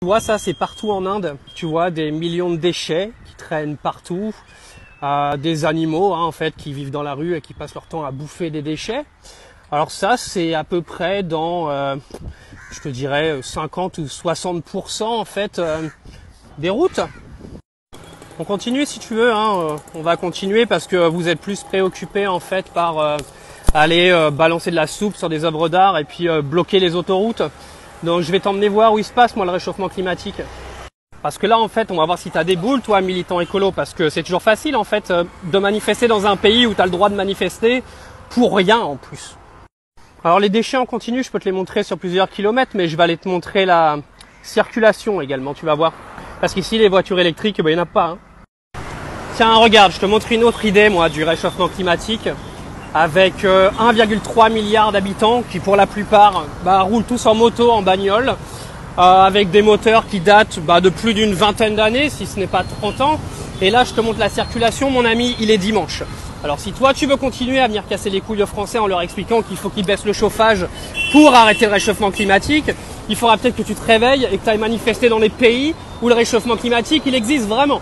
Tu vois, ça c'est partout en Inde. Tu vois des millions de déchets qui traînent partout, des animaux en fait qui vivent dans la rue et qui passent leur temps à bouffer des déchets. Alors ça c'est à peu près dans, je te dirais 50 ou 60% en fait des routes. On continue si tu veux, on va continuer parce que vous êtes plus préoccupés en fait par aller balancer de la soupe sur des œuvres d'art et puis bloquer les autoroutes. Donc je vais t'emmener voir où il se passe moi le réchauffement climatique. Parce que là en fait on va voir si tu as des boules toi militant écolo, parce que c'est toujours facile en fait de manifester dans un pays où tu as le droit de manifester pour rien en plus. Alors les déchets en continu, je peux te les montrer sur plusieurs kilomètres, mais je vais aller te montrer la circulation également, tu vas voir. Parce qu'ici les voitures électriques, il n'y en a pas. Tiens regarde, je te montre une autre idée moi du réchauffement climatique. Avec 1,3 milliard d'habitants qui pour la plupart roulent tous en moto, en bagnole, avec des moteurs qui datent de plus d'une vingtaine d'années, si ce n'est pas 30 ans. Et là je te montre la circulation, mon ami, il est dimanche. Alors si toi tu veux continuer à venir casser les couilles aux Français en leur expliquant qu'il faut qu'ils baissent le chauffage pour arrêter le réchauffement climatique, il faudra peut-être que tu te réveilles et que tu ailles manifester dans les pays où le réchauffement climatique il existe vraiment.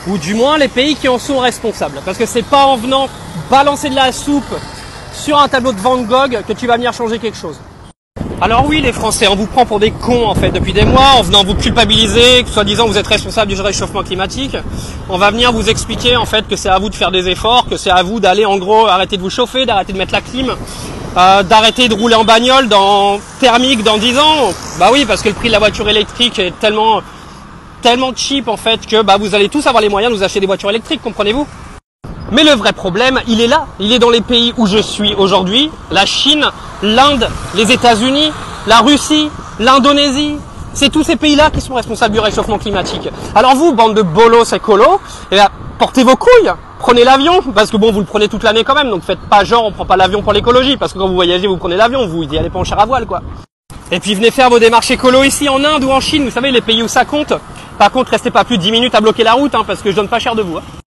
Ou du moins les pays qui en sont responsables. Parce que c'est pas en venant balancer de la soupe sur un tableau de Van Gogh que tu vas venir changer quelque chose. Alors oui les Français, on vous prend pour des cons en fait depuis des mois, en venant vous culpabiliser, que soi-disant vous êtes responsable du réchauffement climatique. On va venir vous expliquer en fait que c'est à vous de faire des efforts, que c'est à vous d'aller en gros arrêter de vous chauffer, d'arrêter de mettre la clim, d'arrêter de rouler en bagnole thermique dans 10 ans. Bah oui, parce que le prix de la voiture électrique est tellement cheap en fait que vous allez tous avoir les moyens de vous acheter des voitures électriques, comprenez-vous? Mais le vrai problème, il est là. Il est dans les pays où je suis aujourd'hui, la Chine, l'Inde, les États-Unis, la Russie, l'Indonésie. C'est tous ces pays-là qui sont responsables du réchauffement climatique. Alors vous, bande de bolos écolos, portez vos couilles, prenez l'avion, parce que bon, vous le prenez toute l'année quand même, donc faites pas genre on prend pas l'avion pour l'écologie, parce que quand vous voyagez, vous prenez l'avion, vous y allez pas en char à voile quoi. Et puis venez faire vos démarches écolo ici en Inde ou en Chine, vous savez les pays où ça compte. Par contre, restez pas plus de 10 minutes à bloquer la route, parce que je donne pas cher de vous.